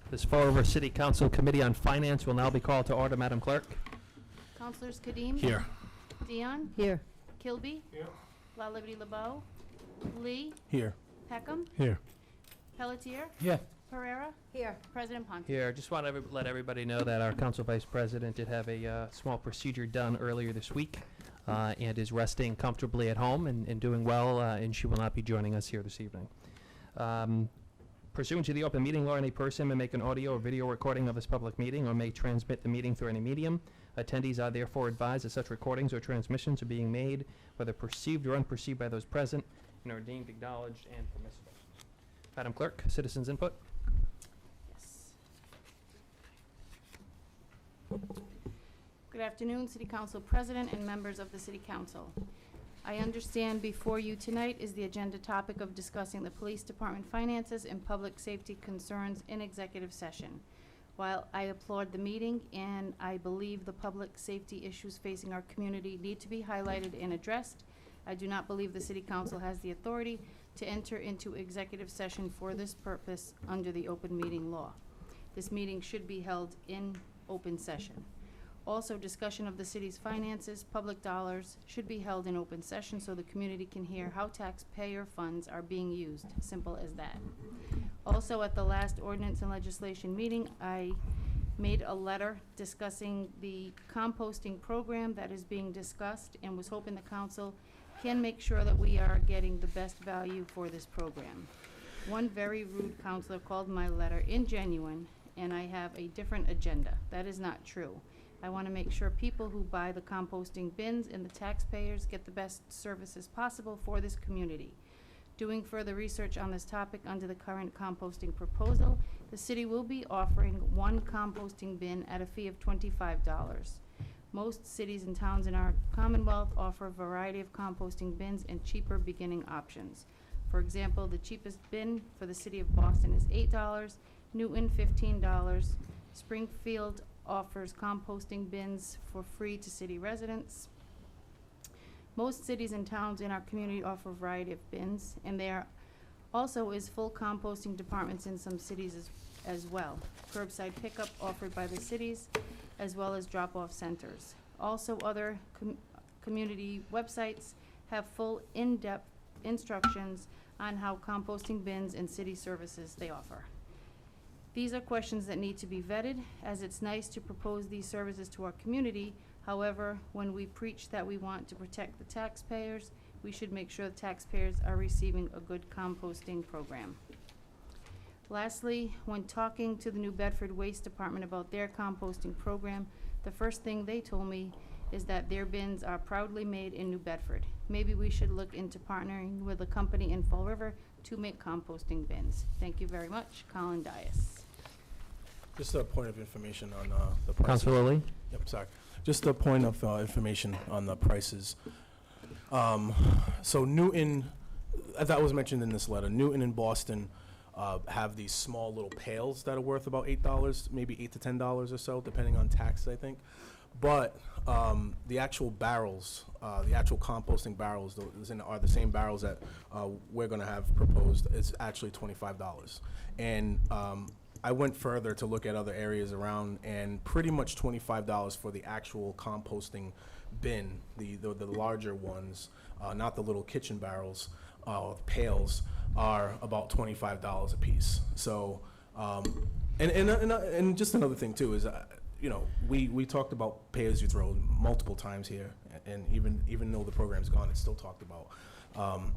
This Fall River City Council Committee on Finance will now be called to order. Madam Clerk? Councilors Kadim? Here. Dion? Here. Kilby? Here. La Liberty LeBeau? Lee? Here. Peckham? Here. Pelletier? Yeah. Pereira? Here. President Ponte? Here, just want to let everybody know that our Council Vice President did have a small procedure done earlier this week and is resting comfortably at home and doing well, and she will not be joining us here this evening. Pursuant to the open meeting law, any person may make an audio or video recording of this public meeting or may transmit the meeting through any medium. Attendees are therefore advised that such recordings or transmissions are being made, whether perceived or unperceived by those present, and are deemed acknowledged and permissible. Madam Clerk, citizens' input. Yes. Good afternoon, City Council President and members of the City Council. I understand before you tonight is the agenda topic of discussing the Police Department finances and public safety concerns in executive session. While I applaud the meeting and I believe the public safety issues facing our community need to be highlighted and addressed, I do not believe the City Council has the authority to enter into executive session for this purpose under the open meeting law. This meeting should be held in open session. Also, discussion of the city's finances, public dollars, should be held in open session so the community can hear how taxpayer funds are being used. Simple as that. Also, at the last ordinance and legislation meeting, I made a letter discussing the composting program that is being discussed and was hoping the council can make sure that we are getting the best value for this program. One very rude counselor called my letter ingenuine, and I have a different agenda. That is not true. I want to make sure people who buy the composting bins and the taxpayers get the best services possible for this community. Doing further research on this topic under the current composting proposal, the city will be offering one composting bin at a fee of $25. Most cities and towns in our Commonwealth offer a variety of composting bins and cheaper beginning options. For example, the cheapest bin for the city of Boston is $8, Newton $15, Springfield offers composting bins for free to city residents. Most cities and towns in our community offer a variety of bins, and there also is full composting departments in some cities as well. Curbside pickup offered by the cities, as well as drop-off centers. Also, other community websites have full in-depth instructions on how composting bins and city services they offer. These are questions that need to be vetted, as it's nice to propose these services to our community. However, when we preach that we want to protect the taxpayers, we should make sure the taxpayers are receiving a good composting program. Lastly, when talking to the New Bedford Waste Department about their composting program, the first thing they told me is that their bins are proudly made in New Bedford. Maybe we should look into partnering with a company in Fall River to make composting bins. Thank you very much. Colin Dias. Just a point of information on the prices. Councilor Lee? Yep, sorry. Just a point of information on the prices. So Newton, that was mentioned in this letter, Newton and Boston have these small little pails that are worth about $8, maybe $8 to $10 or so, depending on tax, I think. But the actual barrels, the actual composting barrels are the same barrels that we're going to have proposed. It's actually $25. And I went further to look at other areas around, and pretty much $25 for the actual composting bin, the larger ones, not the little kitchen barrels, pails, are about $25 a piece. So, and just another thing too is, you know, we talked about pay as you throw multiple times here, and even though the program's gone, it's still talked about.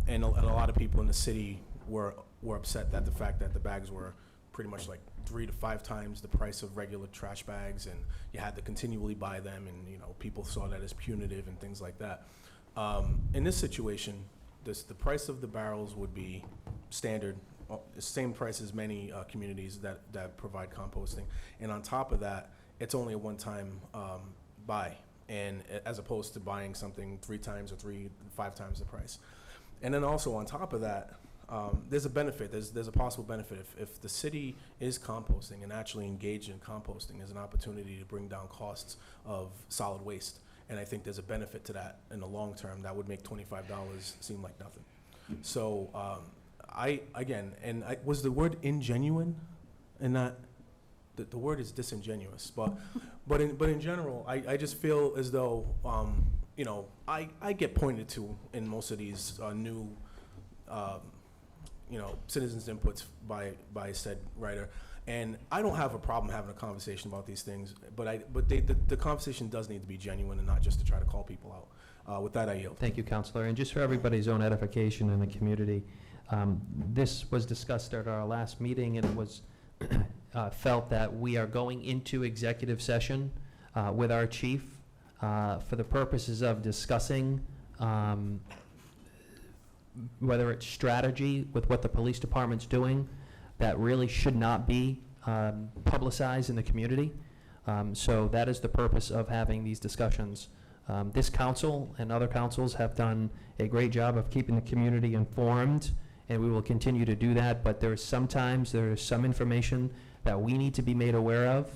And a lot of people in the city were upset that the fact that the bags were pretty much like 3 to 5 times the price of regular trash bags, and you had to continually buy them, and you know, people saw that as punitive and things like that. In this situation, the price of the barrels would be standard, the same price as many communities that provide composting, and on top of that, it's only a one-time buy, and as opposed to buying something 3 times or 5 times the price. And then also on top of that, there's a benefit. There's a possible benefit if the city is composting and actually engaged in composting. There's an opportunity to bring down costs of solid waste, and I think there's a benefit to that in the long term. That would make $25 seem like nothing. So was the word ingenuine in that the word is disingenuous, but in general, I just feel as though, you know, I get pointed to in most of these new, you know, citizens' inputs by said writer. And I don't have a problem having a conversation about these things, but the conversation does need to be genuine and not just to try to call people out. With that, I yield. Thank you, Counselor. And just for everybody's own edification in the community, this was discussed at our last meeting, and it was felt that we are going into executive session with our chief for the purposes of discussing whether it's strategy with what the police department's doing that really should not be publicized in the community. So that is the purpose of having these discussions. This council and other councils have done a great job of keeping the community informed, and we will continue to do that, but there is some information that we need to be made aware of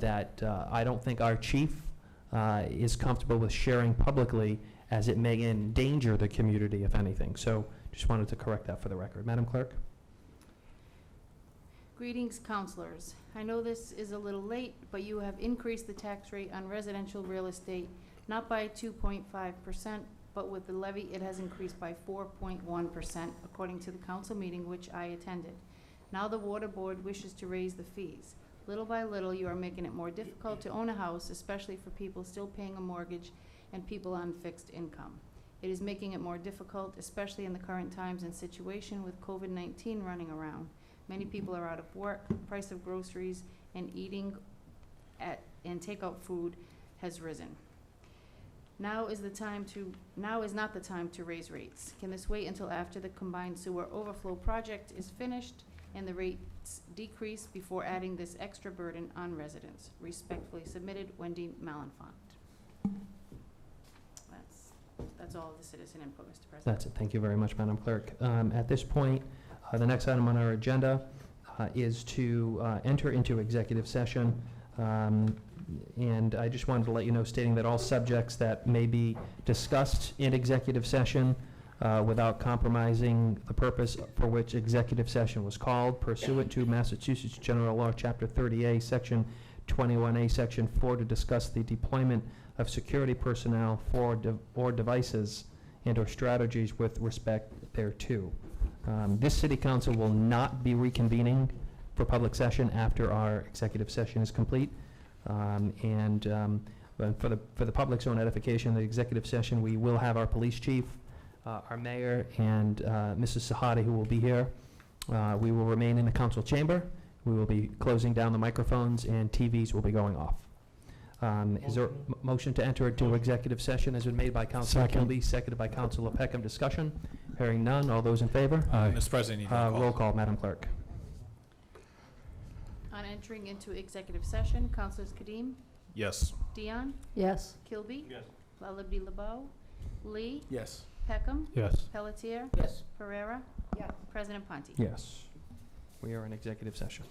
that I don't think our chief is comfortable with sharing publicly, as it may endanger the community, if anything. So just wanted to correct that for the record. Madam Clerk? Greetings, councilors. I know this is a little late, but you have increased the tax rate on residential real estate, not by 2.5%, but with the levy, it has increased by 4.1%, according to the council meeting which I attended. Now the water board wishes to raise the fees. Little by little, you are making it more difficult to own a house, especially for people still paying a mortgage and people on fixed income. It is making it more difficult, especially in the current times and situation with COVID-19 running around. Many people are out of work, price of groceries and eating and takeout food has risen. Now is not the time to raise rates. Can this wait until after the combined sewer overflow project is finished and the rates decrease before adding this extra burden on residents? Respectfully submitted, Wendy Malenfant. That's all of the citizen input, Mr. President. That's it. Thank you very much, Madam Clerk. At this point, the next item on our agenda is to enter into executive session. And I just wanted to let you know, stating that all subjects that may be discussed in executive session without compromising the purpose for which executive session was called pursuant to Massachusetts General Law, Chapter 30A, Section 21A, Section 4, to discuss the deployment of security personnel or devices and/or strategies with respect thereto. This city council will not be reconvening for public session after our executive session is complete. For the public's own edification, the executive session, we will have our police chief, our mayor, and Mrs. Sahadi, who will be here. We will remain in the council chamber. We will be closing down the microphones, and TVs will be going off. Is there a motion to enter into executive session has been made by Councilor Kilby, seconded by Councilor Peckham. Discussion? Hearing none. All those in favor? Mr. President, you need a Roll call, Madam Clerk. On entering into executive session, Councilors Kadim, Yes. Dion, Yes. Kilby, Yes. La Liberty LeBeau, Lee, Yes. Peckham, Yes. Pelletier, Yes. Pereira, Yes. President Ponti. Yes. We are in executive session.